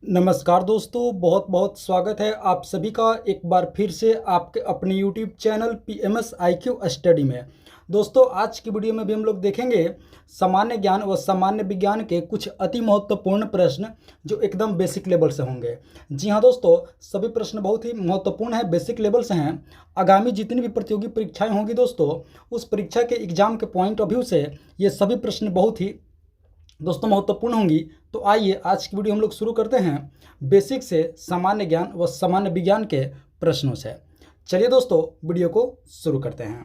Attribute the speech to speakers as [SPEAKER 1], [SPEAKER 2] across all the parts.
[SPEAKER 1] नमस्कार दोस्तों, बहुत बहुत स्वागत है आप सभी का एक बार फिर से आपके अपने YouTube channel PMS IQ study में। दोस्तों, आज की वीडियो में भी हम लोग देखेंगे सामान्य ज्ञान व सामान्य विज्ञान के कुछ अति महत्वपूर्ण प्रश्न जो एकदम बेसिक लेवल से होंगे। जी हाँ दोस्तों, सभी प्रश्न बहुत ही महत्वपूर्ण है, बेसिक लेवल से हैं। आगामी जितनी भी प्रतियोगी परीक्षाएँ होंगी दोस्तों, उस परीक्षा के एग्जाम के पॉइंट ऑफ व्यू से ये सभी प्रश्न बहुत ही दोस्तों महत्वपूर्ण होंगी। तो आइए आज की वीडियो हम लोग शुरू करते हैं बेसिक से सामान्य ज्ञान व सामान्य विज्ञान के प्रश्नों से। चलिए दोस्तों, वीडियो को शुरू करते हैं।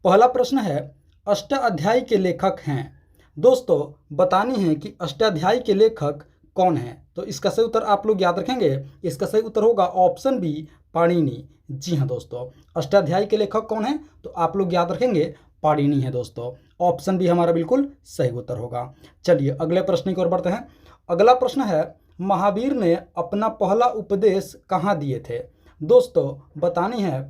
[SPEAKER 1] पहला प्रश्न है, अष्टाध्यायी के लेखक हैं। दोस्तों, बतानी है कि अष्टाध्यायी के लेखक कौन है। तो इसका सही उत्तर आप लोग याद रखेंगे। इसका सही उत्तर होगा ऑप्शन बी, पाणिनि। जी हाँ दोस्तों, अष्टाध्यायी के लेखक कौन है तो आप लोग याद रखेंगे पाणिनि है दोस्तों। ऑप्शन भी हमारा बिल्कुल सही उत्तर होगा। चलिए अगले प्रश्न की ओर बढ़ते हैं। अगला प्रश्न है, महावीर ने अपना पहला उपदेश कहाँ दिए थे। दोस्तों, बतानी है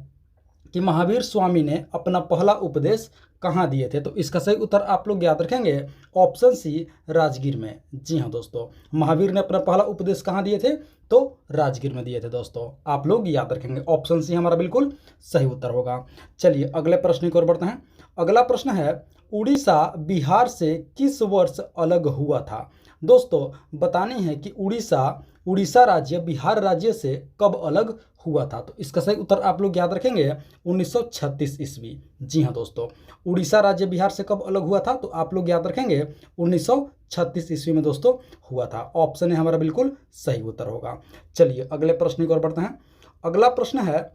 [SPEAKER 1] कि महावीर स्वामी ने अपना पहला उपदेश कहाँ दिए थे। तो इसका सही उत्तर आप लोग याद रखेंगे ऑप्शन सी, राजगीर में। जी हाँ दोस्तों, महावीर ने अपना पहला उपदेश कहाँ दिए थे तो राजगीर में दिए थे दोस्तों। आप लोग याद रखेंगे, ऑप्शन सी हमारा बिल्कुल सही उत्तर होगा। चलिए अगले प्रश्न की ओर बढ़ते हैं। अगला प्रश्न है, उड़ीसा बिहार से किस वर्ष अलग हुआ था। दोस्तों, बतानी है कि उड़ीसा राज्य बिहार राज्य से कब अलग हुआ था। तो इसका सही उत्तर आप लोग याद रखेंगे 1936 ईस्वी। जी हाँ दोस्तों, उड़ीसा राज्य बिहार से कब अलग हुआ था तो आप लोग याद रखेंगे 1936 ईस्वी में दोस्तों हुआ था। ऑप्शन है हमारा बिल्कुल सही उत्तर होगा। चलिए अगले प्रश्न की ओर बढ़ते हैं। अगला प्रश्न है,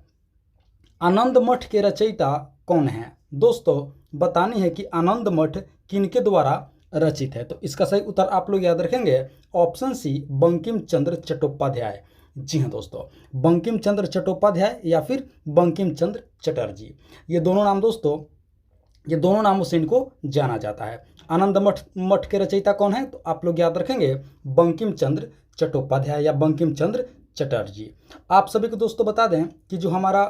[SPEAKER 1] आनंद मठ के रचयिता कौन है। दोस्तों, बतानी है कि आनंद मठ किनके द्वारा रचित है। तो इसका सही उत्तर आप लोग याद रखेंगे ऑप्शन सी, बंकिम चंद्र चट्टोपाध्याय। जी हाँ दोस्तों, बंकिम चंद्र चट्टोपाध्याय या फिर बंकिम चंद्र चटर्जी, ये दोनों नाम दोस्तों, ये दोनों नामों से इनको जाना जाता है। आनंद मठ के रचयिता कौन है तो आप लोग याद रखेंगे बंकिम चंद्र चट्टोपाध्याय या बंकिम चंद्र चटर्जी। आप सभी को दोस्तों बता दें कि जो हमारा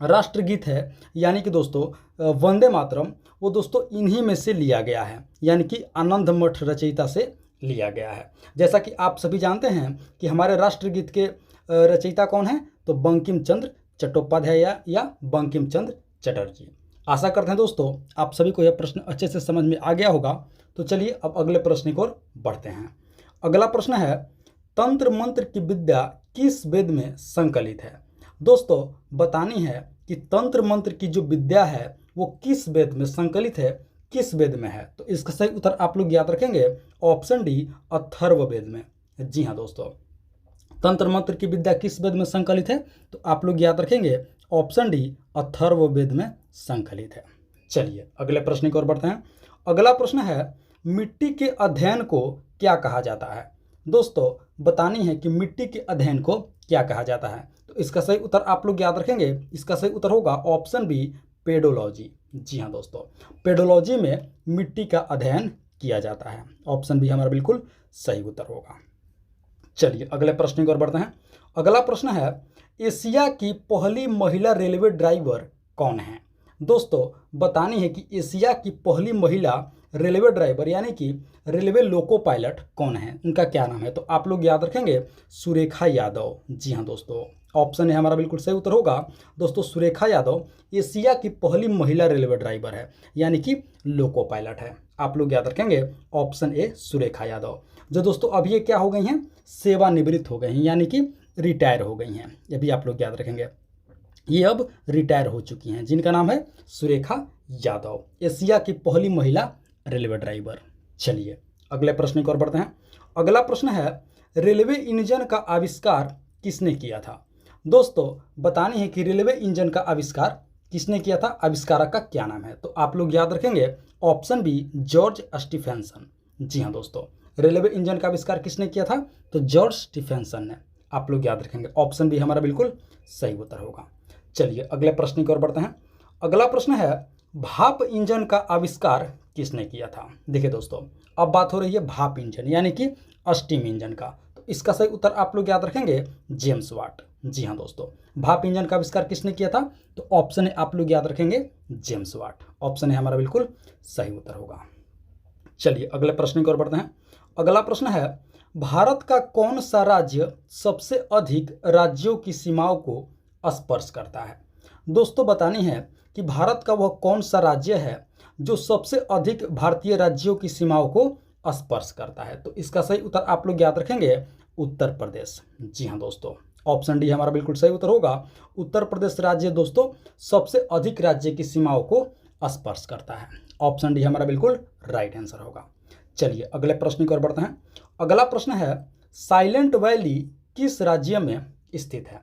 [SPEAKER 1] राष्ट्रगीत है यानी कि दोस्तों वंदे मातरम, वो दोस्तों इन्हीं में से लिया गया है, यानी कि आनंद मठ रचयिता से लिया गया है। जैसा कि आप सभी जानते हैं कि हमारे राष्ट्रगीत के रचयिता कौन है तो बंकिम चंद्र चट्टोपाध्याय या बंकिम चंद्र चटर्जी। आशा करते हैं दोस्तों आप सभी को यह प्रश्न अच्छे से समझ में आ गया होगा। तो चलिए अब अगले प्रश्न की ओर बढ़ते हैं। अगला प्रश्न है, तंत्र मंत्र की विद्या किस वेद में संकलित है। दोस्तों, बतानी है कि तंत्र मंत्र की जो विद्या है वो किस वेद में संकलित है, किस वेद में है। तो इसका सही उत्तर आप लोग याद रखेंगे ऑप्शन डी, अथर्ववेद में। जी हाँ दोस्तों, तंत्र मंत्र की विद्या किस वेद में संकलित है तो आप लोग याद रखेंगे ऑप्शन डी, अथर्ववेद में संकलित है। चलिए अगले प्रश्न की ओर बढ़ते हैं। अगला प्रश्न है, मिट्टी के अध्ययन को क्या कहा जाता है। दोस्तों, बतानी है कि मिट्टी के अध्ययन को क्या कहा जाता है। तो इसका सही उत्तर आप लोग याद रखेंगे। इसका सही उत्तर होगा ऑप्शन बी, पेडोलॉजी। जी हाँ दोस्तों, पेडोलॉजी में मिट्टी का अध्ययन किया जाता है। ऑप्शन बी हमारा बिल्कुल सही उत्तर होगा। चलिए अगले प्रश्न की ओर बढ़ते हैं। अगला प्रश्न है, एशिया की पहली महिला रेलवे ड्राइवर कौन है। दोस्तों, बतानी है कि एशिया की पहली महिला रेलवे ड्राइवर यानी कि रेलवे लोको पायलट कौन है, उनका क्या नाम है। तो आप लोग याद रखेंगे सुरेखा यादव। जी हाँ दोस्तों, ऑप्शन है हमारा बिल्कुल सही उत्तर होगा दोस्तों, सुरेखा यादव एशिया की पहली महिला रेलवे ड्राइवर है यानी कि लोको पायलट है। आप लोग याद रखेंगे ऑप्शन ए, सुरेखा यादव, जो दोस्तों अभी ये क्या हो गई हैं, सेवानिवृत्त हो गई हैं यानी कि रिटायर हो गई हैं। ये भी आप लोग याद रखेंगे, ये अब रिटायर हो चुकी हैं, जिनका नाम है सुरेखा यादव, एशिया की पहली महिला रेलवे ड्राइवर। चलिए अगले प्रश्न की ओर बढ़ते हैं। अगला प्रश्न है, रेलवे इंजन का आविष्कार किसने किया था। दोस्तों, बतानी है कि रेलवे इंजन का आविष्कार किसने किया था, आविष्कारक का क्या नाम है। तो आप लोग याद रखेंगे ऑप्शन बी, जॉर्ज स्टीफेंसन। जी हाँ दोस्तों, रेलवे इंजन का आविष्कार किसने किया था तो जॉर्ज स्टीफेंसन ने। आप लोग याद रखेंगे ऑप्शन बी हमारा बिल्कुल सही उत्तर होगा। चलिए अगले प्रश्न की ओर बढ़ते हैं। अगला प्रश्न है, भाप इंजन का आविष्कार किसने किया था। देखिए दोस्तों, अब बात हो रही है भाप इंजन यानी कि स्टीम इंजन का। तो इसका सही उत्तर आप लोग याद रखेंगे जेम्स वाट। जी हाँ दोस्तों, भाप इंजन का आविष्कार किसने किया था तो ऑप्शन है आप लोग याद रखेंगे जेम्स वाट। ऑप्शन है हमारा बिल्कुल सही उत्तर होगा। चलिए अगले प्रश्न की ओर बढ़ते हैं। अगला प्रश्न है, भारत का कौन सा राज्य सबसे अधिक राज्यों की सीमाओं को स्पर्श करता है? दोस्तों बतानी है कि भारत का वह कौन सा राज्य है जो सबसे अधिक भारतीय राज्यों की सीमाओं को स्पर्श करता है। तो इसका सही उत्तर आप लोग याद रखेंगे उत्तर प्रदेश। जी हाँ दोस्तों, ऑप्शन डी हमारा बिल्कुल सही उत्तर होगा। उत्तर प्रदेश राज्य दोस्तों सबसे अधिक राज्य की सीमाओं को स्पर्श करता है। ऑप्शन डी हमारा बिल्कुल राइट आंसर होगा। चलिए अगले प्रश्न की ओर बढ़ते हैं। अगला प्रश्न है, साइलेंट वैली किस राज्य में स्थित है?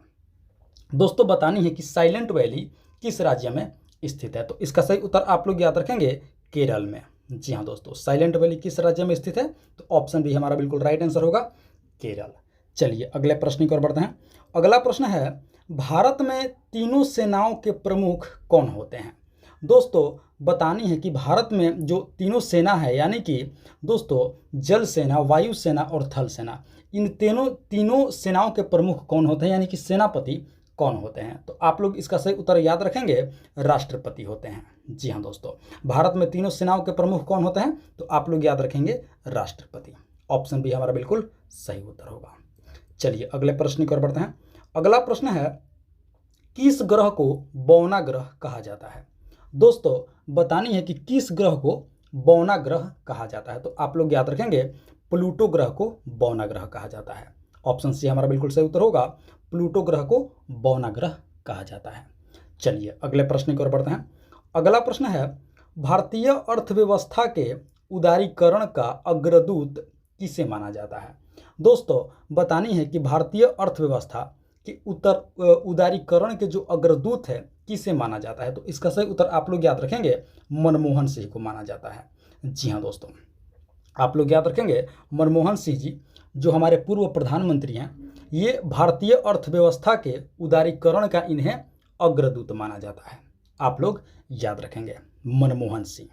[SPEAKER 1] दोस्तों बतानी है कि साइलेंट वैली किस राज्य में स्थित है। तो इसका सही उत्तर आप लोग याद रखेंगे केरल में। जी हाँ दोस्तों, साइलेंट वैली किस राज्य में स्थित है? तो ऑप्शन बी हमारा बिल्कुल राइट आंसर होगा, केरल। चलिए अगले प्रश्न की ओर बढ़ते हैं। अगला प्रश्न है, भारत में तीनों सेनाओं के प्रमुख कौन होते हैं? दोस्तों बतानी है कि भारत में जो तीनों सेना है, यानी कि दोस्तों जल सेना, वायु सेना और थल सेना, इन तीनों सेनाओं के प्रमुख कौन होते हैं, यानी कि सेनापति कौन होते हैं? तो आप लोग इसका सही उत्तर याद रखेंगे, राष्ट्रपति होते हैं। जी हाँ दोस्तों, भारत में तीनों सेनाओं के प्रमुख कौन होते हैं? तो आप लोग याद रखेंगे राष्ट्रपति। ऑप्शन बी हमारा बिल्कुल सही उत्तर होगा। चलिए अगले प्रश्न की ओर बढ़ते हैं। अगला प्रश्न है, किस ग्रह को बौना ग्रह कहा जाता है? दोस्तों बतानी है कि किस ग्रह को बौना ग्रह कहा जाता है। तो आप लोग याद रखेंगे प्लूटो ग्रह को बौना ग्रह कहा जाता है। ऑप्शन सी हमारा बिल्कुल सही उत्तर होगा, प्लूटो ग्रह को बौना ग्रह कहा जाता है। चलिए अगले प्रश्न की ओर बढ़ते हैं। अगला प्रश्न है, भारतीय अर्थव्यवस्था के उदारीकरण का अग्रदूत किसे माना जाता है? दोस्तों बतानी है कि भारतीय अर्थव्यवस्था के उदारीकरण के जो अग्रदूत है किसे माना जाता है? तो इसका सही उत्तर आप लोग याद रखेंगे मनमोहन सिंह को माना जाता है। जी हाँ दोस्तों, आप लोग याद रखेंगे मनमोहन सिंह जी जो हमारे पूर्व प्रधानमंत्री हैं, ये भारतीय अर्थव्यवस्था के उदारीकरण का इन्हें अग्रदूत माना जाता है। आप लोग याद रखेंगे मनमोहन सिंह।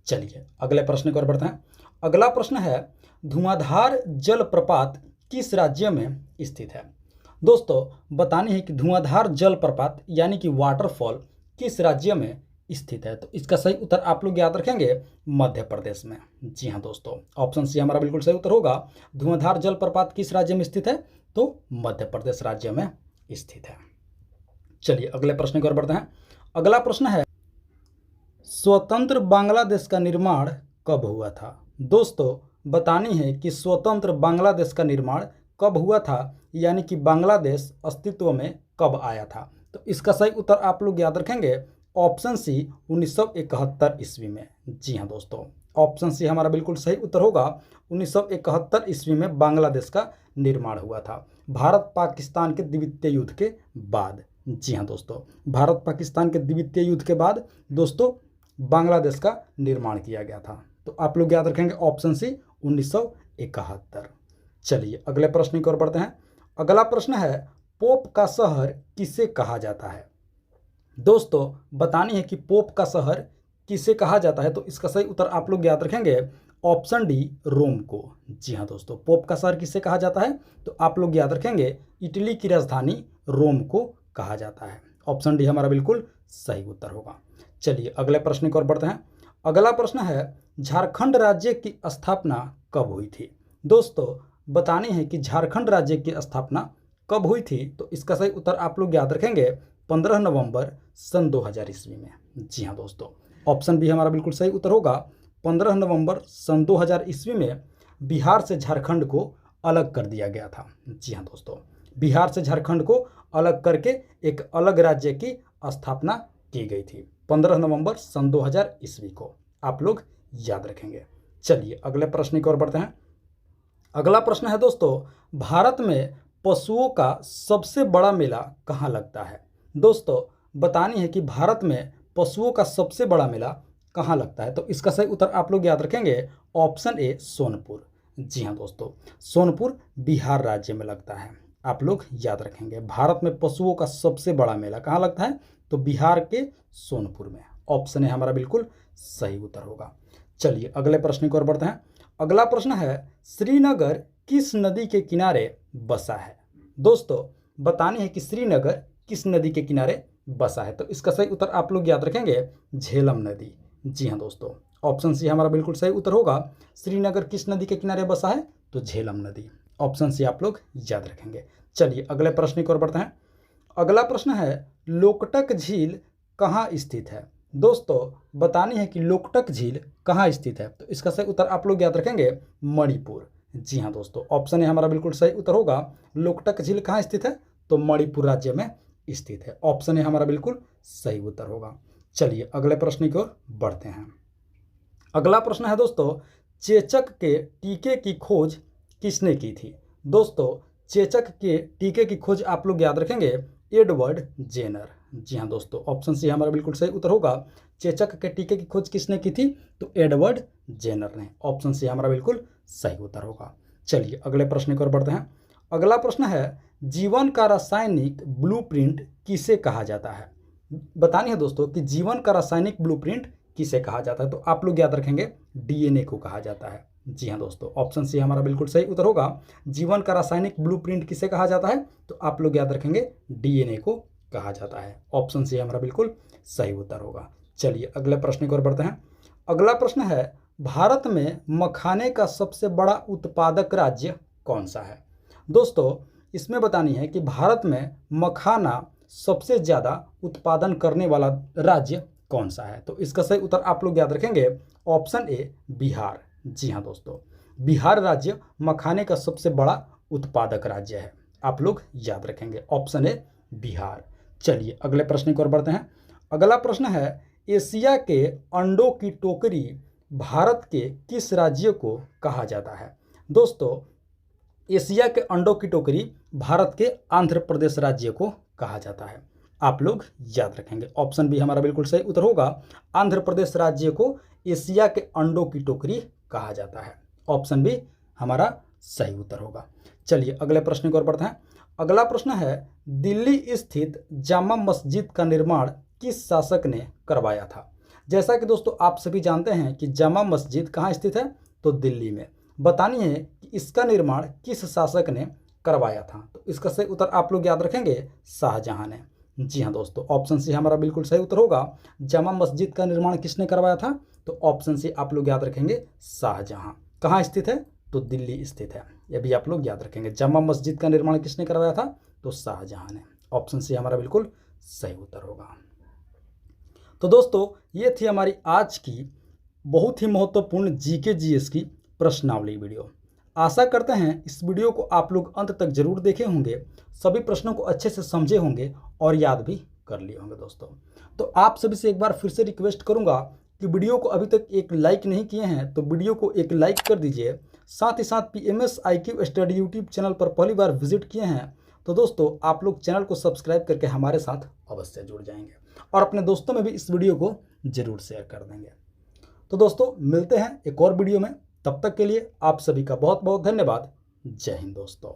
[SPEAKER 1] चलिए अगले प्रश्न की ओर बढ़ते हैं। अगला प्रश्न है, धुआंधार जलप्रपात किस राज्य में स्थित है? दोस्तों बतानी है कि धुआंधार जलप्रपात यानी कि वाटरफॉल किस राज्य में स्थित है? तो इसका सही उत्तर आप लोग याद रखेंगे मध्य प्रदेश में। जी हाँ दोस्तों, ऑप्शन सी हमारा बिल्कुल सही उत्तर होगा। धुआंधार जलप्रपात किस राज्य में स्थित है? तो मध्य प्रदेश राज्य में स्थित है। चलिए अगले प्रश्न की ओर बढ़ते हैं। अगला प्रश्न है, स्वतंत्र बांग्लादेश का निर्माण कब हुआ था? दोस्तों बतानी है कि स्वतंत्र बांग्लादेश का निर्माण कब हुआ था, यानी कि बांग्लादेश अस्तित्व में कब आया था? तो इसका सही उत्तर आप लोग याद रखेंगे ऑप्शन सी 1971 ईस्वी में। जी हाँ दोस्तों, ऑप्शन सी हमारा बिल्कुल सही उत्तर होगा। 1971 ईस्वी में बांग्लादेश का निर्माण हुआ था, भारत पाकिस्तान के द्वितीय युद्ध के बाद। जी हाँ दोस्तों, भारत पाकिस्तान के द्वितीय युद्ध के बाद दोस्तों बांग्लादेश का निर्माण किया गया था। तो आप लोग याद रखेंगे ऑप्शन सी 1971। चलिए अगले प्रश्न की ओर बढ़ते हैं। अगला प्रश्न है, पोप का शहर किसे कहा जाता है? दोस्तों बतानी है कि पोप का शहर किसे कहा जाता है? तो इसका सही उत्तर आप लोग याद रखेंगे ऑप्शन डी रोम को। जी हाँ दोस्तों, पोप का शहर किसे कहा जाता है? तो आप लोग याद रखेंगे इटली की राजधानी रोम को कहा जाता है। ऑप्शन डी हमारा बिल्कुल सही उत्तर होगा। चलिए अगले प्रश्न की ओर बढ़ते हैं। अगला प्रश्न है, झारखंड राज्य की स्थापना कब हुई थी? दोस्तों बतानी है कि झारखंड राज्य की स्थापना कब हुई थी? तो इसका सही उत्तर आप लोग याद रखेंगे 15 नवंबर सन 2000 ईस्वी में। जी हाँ दोस्तों, ऑप्शन बी हमारा बिल्कुल सही उत्तर होगा। 15 नवंबर सन 2000 ईस्वी में बिहार से झारखंड को अलग कर दिया गया था। जी हाँ दोस्तों, बिहार से झारखंड को अलग करके एक अलग राज्य की स्थापना की गई थी 15 नवंबर सन 2000 ईस्वी को। आप लोग याद रखेंगे। चलिए अगले प्रश्न की ओर बढ़ते हैं। अगला प्रश्न है दोस्तों, भारत में पशुओं का सबसे बड़ा मेला कहाँ लगता है? दोस्तों बतानी है कि भारत में पशुओं का सबसे बड़ा मेला कहाँ लगता है? तो इसका सही उत्तर आप लोग याद रखेंगे ऑप्शन ए सोनपुर। जी हाँ दोस्तों, सोनपुर बिहार राज्य में लगता है। आप लोग याद रखेंगे भारत में पशुओं का सबसे बड़ा मेला कहाँ लगता है? तो बिहार के सोनपुर में। ऑप्शन ए हमारा बिल्कुल सही उत्तर होगा। चलिए अगले प्रश्न की ओर बढ़ते हैं। अगला प्रश्न है, श्रीनगर किस नदी के किनारे बसा है? दोस्तों बतानी है कि श्रीनगर किस नदी के किनारे बसा है? तो इसका सही उत्तर आप लोग याद रखेंगे झेलम नदी। जी हाँ दोस्तों, ऑप्शन सी हमारा बिल्कुल सही उत्तर होगा। श्रीनगर किस नदी के किनारे बसा है? तो झेलम नदी। ऑप्शन सी आप लोग याद रखेंगे। चलिए अगले प्रश्न की ओर बढ़ते हैं। अगला प्रश्न है लोकटक झील कहाँ स्थित है। दोस्तों बतानी है कि लोकटक झील कहाँ स्थित है, तो इसका सही उत्तर आप लोग याद रखेंगे मणिपुर। जी हाँ दोस्तों, ऑप्शन ए हमारा बिल्कुल सही उत्तर होगा। लोकटक झील कहाँ स्थित है, तो मणिपुर राज्य में स्थित है। ऑप्शन ए हमारा बिल्कुल सही उत्तर होगा। चलिए अगले प्रश्न की ओर बढ़ते हैं। अगला प्रश्न है दोस्तों, चेचक के टीके की खोज किसने की थी। दोस्तों चेचक के टीके की खोज आप लोग याद रखेंगे एडवर्ड जेनर। जी हाँ दोस्तों, ऑप्शन सी हमारा बिल्कुल सही उत्तर होगा। चेचक के टीके की खोज किसने की थी, तो एडवर्ड जेनर ने। ऑप्शन सी हमारा बिल्कुल सही उत्तर होगा। चलिए अगले प्रश्न की ओर बढ़ते हैं। अगला प्रश्न है जीवन का रासायनिक ब्लूप्रिंट किसे कहा जाता है। बतानी है दोस्तों कि जीवन का रासायनिक ब्लूप्रिंट किसे कहा जाता है, तो आप लोग याद रखेंगे डीएनए को कहा जाता है। जी हाँ दोस्तों, ऑप्शन सी हमारा बिल्कुल सही उत्तर होगा। जीवन का रासायनिक ब्लूप्रिंट किसे कहा जाता है, तो आप लोग याद रखेंगे डीएनए को कहा जाता है। ऑप्शन सी हमारा बिल्कुल सही उत्तर होगा। चलिए अगले प्रश्न की ओर बढ़ते हैं। अगला प्रश्न है भारत में मखाने का सबसे बड़ा उत्पादक राज्य कौन सा है। दोस्तों इसमें बतानी है कि भारत में मखाना सबसे ज़्यादा उत्पादन करने वाला राज्य कौन सा है, तो इसका सही उत्तर आप लोग याद रखेंगे ऑप्शन ए बिहार। जी हाँ दोस्तों, बिहार राज्य मखाने का सबसे बड़ा उत्पादक राज्य है। आप लोग याद रखेंगे ऑप्शन ए बिहार। चलिए अगले प्रश्न की ओर बढ़ते हैं। अगला प्रश्न है एशिया के अंडों की टोकरी भारत के किस राज्य को कहा जाता है। दोस्तों एशिया के अंडों की टोकरी भारत के आंध्र प्रदेश राज्य को कहा जाता है। आप लोग याद रखेंगे ऑप्शन बी हमारा बिल्कुल सही उत्तर होगा। आंध्र प्रदेश राज्य को एशिया के अंडों की टोकरी कहा जाता है। ऑप्शन बी हमारा सही उत्तर होगा। चलिए अगले प्रश्न की ओर बढ़ते हैं। अगला प्रश्न है दिल्ली स्थित जामा मस्जिद का निर्माण किस शासक ने करवाया था। जैसा कि दोस्तों आप सभी जानते हैं कि जामा मस्जिद कहाँ स्थित है, तो दिल्ली में। बतानी है कि इसका निर्माण किस शासक ने करवाया था, तो इसका सही उत्तर आप लोग याद रखेंगे शाहजहां ने। जी हाँ दोस्तों, ऑप्शन सी हमारा बिल्कुल सही उत्तर होगा। जामा मस्जिद का निर्माण किसने करवाया था, तो ऑप्शन सी आप लोग याद रखेंगे शाहजहां। कहाँ स्थित है, तो दिल्ली स्थित है। यह भी आप लोग याद रखेंगे। जामा मस्जिद का निर्माण किसने करवाया था, तो शाहजहां ने। ऑप्शन सी हमारा बिल्कुल सही उत्तर होगा। तो दोस्तों ये थी हमारी आज की बहुत ही महत्वपूर्ण जीके जीएस की प्रश्नावली वीडियो। आशा करते हैं इस वीडियो को आप लोग अंत तक जरूर देखे होंगे, सभी प्रश्नों को अच्छे से समझे होंगे और याद भी कर लिए होंगे। दोस्तों तो आप सभी से एक बार फिर से रिक्वेस्ट करूंगा कि वीडियो को अभी तक एक लाइक नहीं किए हैं तो वीडियो को एक लाइक कर दीजिए। साथ ही साथ PMS IQ study YouTube channel पर पहली बार विजिट किए हैं तो दोस्तों आप लोग चैनल को सब्सक्राइब करके हमारे साथ अवश्य जुड़ जाएंगे और अपने दोस्तों में भी इस वीडियो को जरूर शेयर कर देंगे। तो दोस्तों मिलते हैं एक और वीडियो में, तब तक के लिए आप सभी का बहुत बहुत धन्यवाद। जय हिंद दोस्तों।